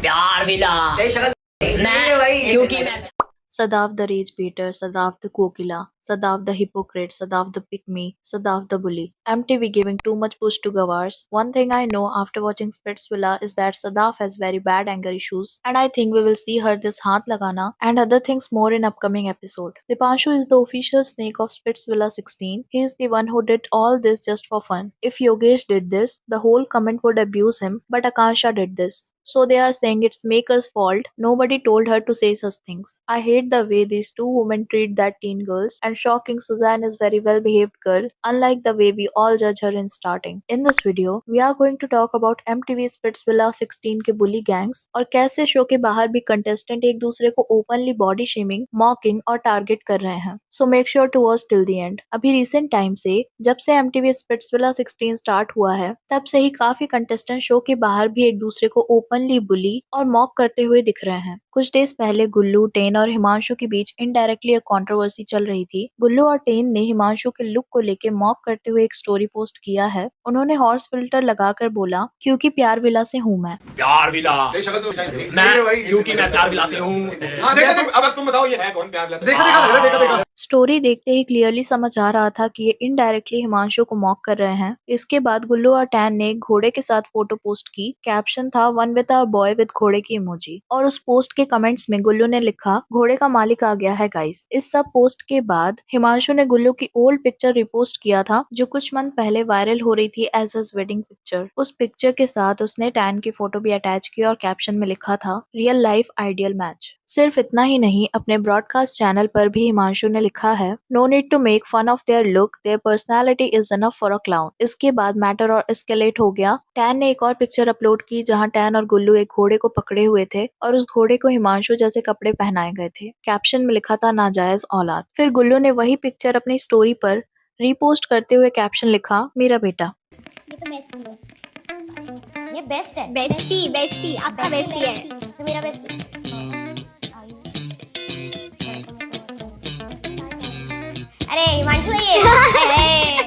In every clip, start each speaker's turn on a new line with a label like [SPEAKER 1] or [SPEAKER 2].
[SPEAKER 1] प्यार मिला क्योंकि मैं
[SPEAKER 2] Sadav the rage beater, Sadav the kokila, Sadav the hypocrite, Sadav the pick me, Sadav the bully. MTV giving too much push to Gawars. One thing I know after watching Splitsvilla is that Sadav has very bad anger issues, and I think we will see her this Haath Lagana and other things more in upcoming episode. Dipanshu is the official snake of Splitsvilla 16. He is the one who did all this just for fun. If Yogesh did this, the whole comment would abuse him, but Akansha did this. So they are saying it's Maker's fault. Nobody told her to say such things. I hate the way these two women treat that teen girls, and shocking Suzanne is very well behaved girl, unlike the way we all judge her in starting. In this video, we are going to talk about MTV Splitsvilla 16 के bully gangs और कैसे show के बाहर भी contestant एक दूसरे को openly body shaming, mocking और target कर रहे हैं. So make sure to watch till the end. अभी recent time से जब से MTV Splitsvilla 16 स्टार्ट हुआ है, तब से ही काफी contestant शो के बाहर भी एक दूसरे को ओपनली बुली और मॉक करते हुए दिख रहे हैं. कुछ डेज पहले गुल्लू, टेन और हिमांशु के बीच इनडायरेक्टली एक कंट्रोवर्सी चल रही थी. गुल्लू और टेन ने हिमांशु के लुक को लेके मॉक करते हुए एक स्टोरी पोस्ट किया है. उन्होंने हॉर्स फिल्टर लगाकर बोला, क्योंकि प्यार विला से हूँ मैं.
[SPEAKER 1] प्यार मिला क्योंकि मैं प्यार विला से हूँ।
[SPEAKER 3] अब तुम बताओ ये है कौन प्यार विला से? देखा
[SPEAKER 2] स्टोरी देखते ही क्लियरली समझ आ रहा था कि ये इनडायरेक्टली हिमांशु को मॉक कर रहे हैं. इसके बाद गुल्लू और टैन ने एक घोड़े के साथ फोटो पोस्ट की. कैप्शन था one with a boy with घोड़े की इमोजी, और उस पोस्ट के कमेंट्स में गुल्लू ने लिखा, घोड़े का मालिक आ गया है गाइस. इस सब पोस्ट के बाद हिमांशु ने गुल्लू की ओल्ड पिक्चर रिपोस्ट किया था, जो कुछ मंथ पहले वायरल हो रही थी एज हिज वेडिंग पिक्चर. उस पिक्चर के साथ उसने टैन की फोटो भी अटैच की और कैप्शन में लिखा था, रियल लाइफ आइडियल मैच. सिर्फ इतना ही नहीं, अपने ब्रॉडकास्ट चैनल पर भी हिमांशु ने लिखा है, no need to make fun of their look, their personality is enough for a clown. इसके बाद मैटर और एस्केलेट हो गया. टैन ने एक और पिक्चर अपलोड की जहां टैन और गुल्लू एक घोड़े को पकड़े हुए थे और उस घोड़े को हिमांशु जैसे कपड़े पहनाए गए थे. कैप्शन में लिखा था, नाजायज औलाद. फिर गुल्लू ने वही पिक्चर अपनी स्टोरी पर रीपोस्ट करते हुए कैप्शन लिखा, मेरा बेटा.
[SPEAKER 4] ये तो मैं सुन लो। ये बेस्ट है। बेस्टी बेस्टी आपका बेस्टी है। तो मेरा बेस्टी। अरे हिमांशु है ये।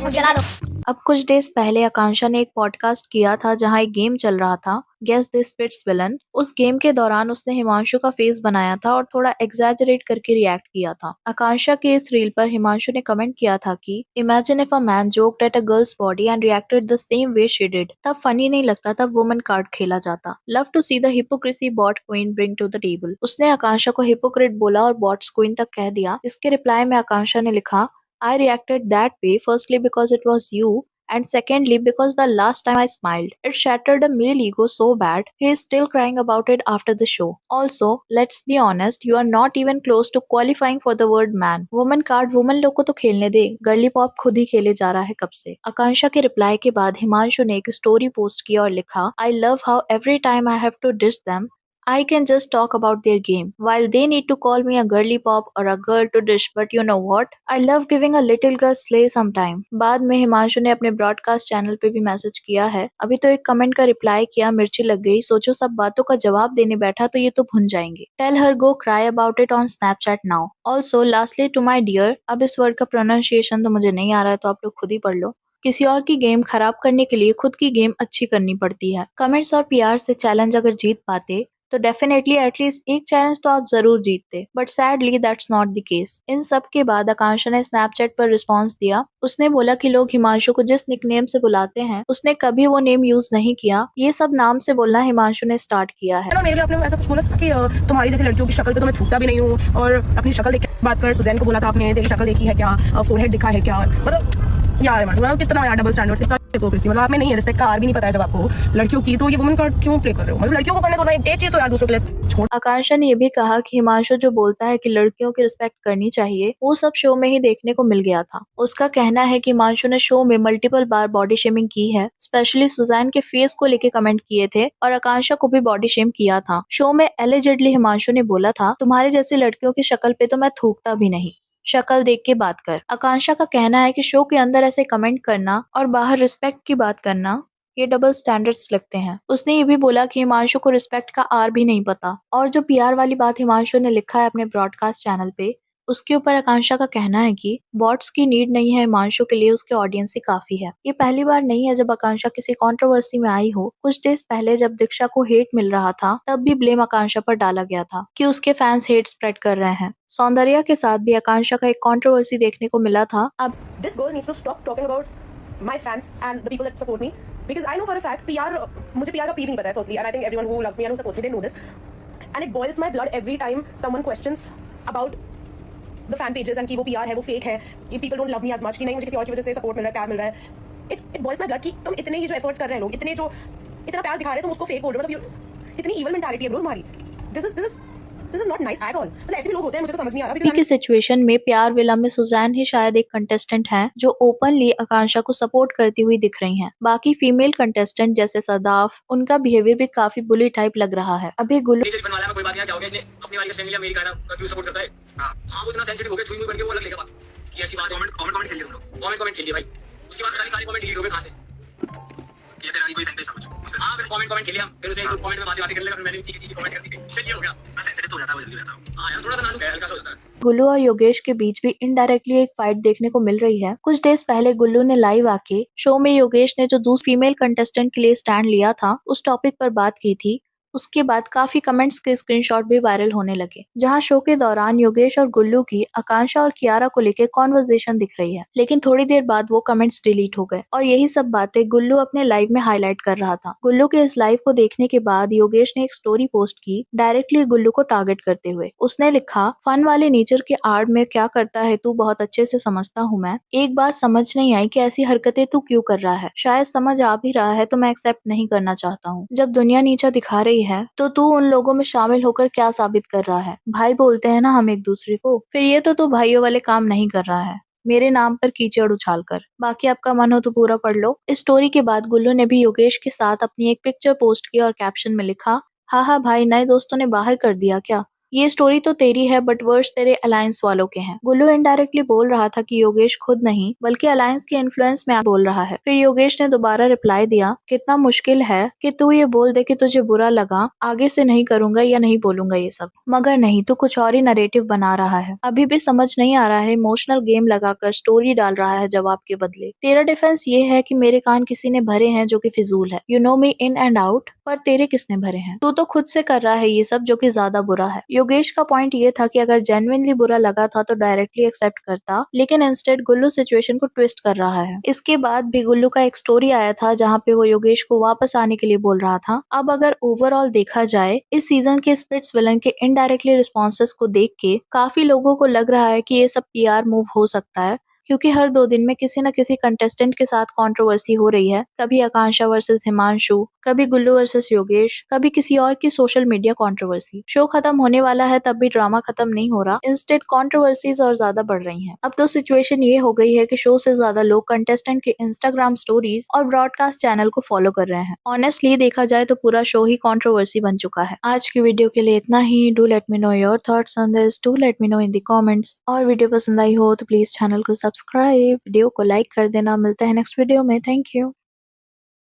[SPEAKER 4] मुझे जला दो।
[SPEAKER 2] अब कुछ डेज पहले आकांक्षा ने एक पॉडकास्ट किया था जहां एक गेम चल रहा था, गेस दिस स्पिट्स विलन. उस गेम के दौरान उसने हिमांशु का फेस बनाया था और थोड़ा एग्जैजरेट करके रिएक्ट किया था. आकांक्षा के इस रील पर हिमांशु ने कमेंट किया था कि imagine if a man joked at a girl's body and reacted the same way she did. तब फनी नहीं लगता, तब वुमन कार्ड खेला जाता. Love to see the hypocrisy bot queen bring to the table. उसने आकांक्षा को हिपोक्रेट बोला और बॉट्स क्वीन तक कह दिया. इसके रिप्लाई में आकांक्षा ने लिखा, I reacted that way firstly because it was you, and secondly because the last time I smiled, it shattered a male ego so bad he is still crying about it after the show. Also, let's be honest, you are not even close to qualifying for the word man. Woman card woman लोग को तो खेलने दे, girly pop खुद ही खेले जा रहा है कब से. आकांक्षा के रिप्लाई के बाद हिमांशु ने एक स्टोरी पोस्ट की और लिखा, I love how every time I have to dish them, I can just talk about their game, while they need to call me a girly pop or a girl to dish, but you know what? I love giving a little girl slay sometime. बाद में हिमांशु ने अपने broadcast channel पे भी message किया है. अभी तो एक कमेंट का रिप्लाई किया, मिर्ची लग गई, सोचो सब बातों का जवाब देने बैठा तो ये तो भुन जाएंगे. Tell her go cry about it on Snapchat now. Also, lastly to my dear, अब इस वर्ड का प्रोनाउंसिएशन तो मुझे नहीं आ रहा है तो आप लोग खुद ही पढ़ लो. किसी और की गेम खराब करने के लिए खुद की गेम अच्छी करनी पड़ती है. कमेंट्स और पीआर से चैलेंज अगर जीत पाते तो डेफिनेटली एटलीस्ट एक चैलेंज तो आप जरूर जीतते, but sadly that's not the case. इन सब के बाद आकांक्षा ने स्नैपचैट पर रिस्पॉन्स दिया. उसने बोला कि लोग हिमांशु को जिस निकनेम से बुलाते हैं उसने कभी वो नेम यूज नहीं किया. ये सब नाम से बोलना हिमांशु ने स्टार्ट किया है.
[SPEAKER 5] मेरे लिए आपने ऐसा कुछ बोला था कि तुम्हारी जैसी लड़कियों की शक्ल पे तो मैं थूकता भी नहीं हूँ, और अपनी शक्ल देख के बात कर. सुजैन को बोला था आपने, तेरी शक्ल देखी है क्या, फोरहेड दिखा है क्या, मतलब यार मतलब कितना यार डबल स्टैंडर्ड, कितना हिपोक्रेसी. मतलब आपने नहीं है रिस्पेक्ट का आर भी नहीं पता है जब आपको लड़कियों की, तो ये वुमन कार्ड क्यों प्ले कर रहे हो? मतलब लड़कियों को करने दो ना, एक चीज तो यार दूसरों के लिए छोड़.
[SPEAKER 2] आकांक्षा ने ये भी कहा कि हिमांशु जो बोलता है कि लड़कियों की रिस्पेक्ट करनी चाहिए, वो सब शो में ही देखने को मिल गया था. उसका कहना है कि हिमांशु ने शो में मल्टीपल बार बॉडी शेमिंग की है, स्पेशली सुजैन के फेस को लेके कमेंट किए थे और आकांक्षा को भी बॉडी शेम किया था. शो में एलिजेडली हिमांशु ने बोला था, तुम्हारी जैसी लड़कियों की शक्ल पे तो मैं थूकता भी नहीं, शक्ल देख के बात कर. आकांक्षा का कहना है कि शो के अंदर ऐसे कमेंट करना और बाहर रिस्पेक्ट की बात करना, ये डबल स्टैंडर्ड्स लगते हैं. उसने ये भी बोला कि हिमांशु को रिस्पेक्ट का आर भी नहीं पता. और जो पीआर वाली बात हिमांशु ने लिखा है अपने ब्रॉडकास्ट चैनल पे, उसके ऊपर आकांक्षा का कहना है कि बॉट्स की नीड नहीं है हिमांशु के लिए, उसके ऑडियंस ही काफी है। ये पहली बार नहीं है जब आकांक्षा किसी कंट्रोवर्सी में आई हो। कुछ डेज पहले जब दीक्षा को हेट मिल रहा था तब भी ब्लेम आकांक्षा पर डाला गया था कि उसके फैंस हेट स्प्रेड कर रहे हैं। सौंदर्या के साथ भी आकांक्षा का एक कंट्रोवर्सी देखने को मिला था। अब
[SPEAKER 5] This girl needs to stop talking about my fans and the people that support me because I know for a fact PR मुझे PR का P भी नहीं पता है firstly, and I think everyone who loves me and who supports me they know this, and it boils my blood every time someone questions about the fan pages and कि वो PR है, वो fake है, कि people don't love me as much, कि नहीं मुझे किसी और की वजह से support मिल रहा है, प्यार मिल रहा है। It boils my blood कि तुम इतने ही जो efforts कर रहे हैं लोग, इतने जो इतना प्यार दिखा रहे हैं, तुम उसको fake बोल रहे हो, मतलब इतनी evil mentality है bro तुम्हारी। This is not nice at all। मतलब ऐसे भी लोग होते हैं, मुझे तो समझ नहीं आ रहा।
[SPEAKER 2] अभी की सिचुएशन में प्यार विला में सुजैन ही शायद एक कंटेस्टेंट है जो ओपनली आकांक्षा को सपोर्ट करती हुई दिख रही हैं। बाकी फीमेल कंटेस्टेंट जैसे सदाफ, उनका बिहेवियर भी काफी बुली टाइप लग रहा है। अभी गुल्लू
[SPEAKER 1] नीचे लिखने वाला है, मैं कोई बात नहीं, क्या हो गया इसने अपनी वाली का स्टैंड लिया, मेरी कहना क्यों सपोर्ट करता है। हां वो इतना सेंसिटिव हो गया, छुई मुई करके वो अलग लेगा बात कि ऐसी बात। कमेंट खेल लिया तुम लोग, कमेंट खेल लिया भाई, उसके बाद पता सारे कमेंट डिलीट हो गए। कहां से ये तेरा कोई फैन पेज समझ। हां फिर कमेंट खेल लिया, फिर उसने कमेंट में बातें कर लेगा, फिर मैंने ठीक कमेंट कर दी, चलिए हो गया। मैं सेंसिटिव हो जाता है, वो जल्दी रहता हूं। हां यार थोड़ा सा नाजुक है, हल्का सा होता है।
[SPEAKER 2] गुल्लू और योगेश के बीच भी इनडायरेक्टली एक फाइट देखने को मिल रही है। कुछ डेज पहले गुल्लू ने लाइव आके शो में योगेश ने जो दूसरी फीमेल कंटेस्टेंट के लिए स्टैंड लिया था उस टॉपिक पर बात की थी। उसके बाद काफी कमेंट्स के स्क्रीनशॉट भी वायरल होने लगे, जहां शो के दौरान योगेश और गुल्लू की आकांक्षा और कियारा को लेकर कॉन्वर्सेशन दिख रही है। लेकिन थोड़ी देर बाद वो कमेंट्स डिलीट हो गए और यही सब बातें गुल्लू अपने लाइव में हाईलाइट कर रहा था। गुल्लू के इस लाइव को देखने के बाद योगेश ने एक स्टोरी पोस्ट की डायरेक्टली गुल्लू को टारगेट करते हुए। उसने लिखा, फन वाले नेचर के आड़ में क्या करता है तू बहुत अच्छे से समझता हूँ मैं। एक बात समझ नहीं आई कि ऐसी हरकतें तू क्यों कर रहा है। शायद समझ आ भी रहा है तो मैं एक्सेप्ट नहीं करना चाहता हूँ। जब दुनिया नीचा दिखा रही है तो तू उन लोगों में शामिल होकर क्या साबित कर रहा है। भाई बोलते हैं ना हम एक दूसरे को, फिर ये तो तू भाइयों वाले काम नहीं कर रहा है मेरे नाम पर कीचड़ उछाल कर। बाकी आपका मन हो तो पूरा पढ़ लो। इस स्टोरी के बाद गुल्लू ने भी योगेश के साथ अपनी एक पिक्चर पोस्ट की और कैप्शन में लिखा, हाँ भाई नए दोस्तों ने बाहर कर दिया क्या। ये स्टोरी तो तेरी है बट वर्ड्स तेरे अलायंस वालों के हैं। गुल्लू इनडायरेक्टली बोल रहा था कि योगेश खुद नहीं बल्कि अलायंस के इन्फ्लुएंस में बोल रहा है। फिर योगेश ने दोबारा रिप्लाई दिया, कितना मुश्किल है कि तू ये बोल दे कि तुझे बुरा लगा, आगे से नहीं करूंगा या नहीं बोलूंगा ये सब। मगर नहीं, तू कुछ और ही नरेटिव बना रहा है। अभी भी समझ नहीं आ रहा है, इमोशनल गेम लगाकर स्टोरी डाल रहा है जवाब के बदले। तेरा डिफेंस ये है कि मेरे कान किसी ने भरे हैं जो कि फिजूल है। You know me in and out, पर तेरे किसने भरे हैं। तू तो खुद से कर रहा है ये सब जो कि ज्यादा बुरा है। योगेश का पॉइंट ये था कि अगर जेन्युइनली बुरा लगा था तो डायरेक्टली एक्सेप्ट करता, लेकिन इंस्टेड गुल्लू सिचुएशन को ट्विस्ट कर रहा है। इसके बाद भी गुल्लू का एक स्टोरी आया था जहाँ पे वो योगेश को वापस आने के लिए बोल रहा था। अब अगर ओवरऑल देखा जाए इस सीजन के स्पिट्स विलन के इनडायरेक्टली रिस्पॉन्सेस को देख के काफी लोगों को लग रहा है कि ये सब PR मूव हो सकता है, क्योंकि हर 2 दिन में किसी न किसी कंटेस्टेंट के साथ कंट्रोवर्सी हो रही है। कभी आकांक्षा वर्सेस हिमांशु, कभी गुल्लू वर्सेस योगेश, कभी किसी और की सोशल मीडिया कंट्रोवर्सी। शो खत्म होने वाला है तब भी ड्रामा खत्म नहीं हो रहा, इंस्टेड कंट्रोवर्सीज और ज्यादा बढ़ रही हैं। अब तो सिचुएशन ये हो गई है कि शो से ज्यादा लोग कंटेस्टेंट के इंस्टाग्राम स्टोरीज और ब्रॉडकास्ट चैनल को फॉलो कर रहे हैं। ऑनेस्टली देखा जाए तो पूरा शो ही कंट्रोवर्सी बन चुका है। आज की वीडियो के लिए इतना ही। Do let me know your thoughts on this, do let me know in the comments. और वीडियो पसंद आई हो तो प्लीज चैनल को सब्सक्राइब, वीडियो को लाइक कर देना। मिलते हैं नेक्स्ट वीडियो में। Thank you.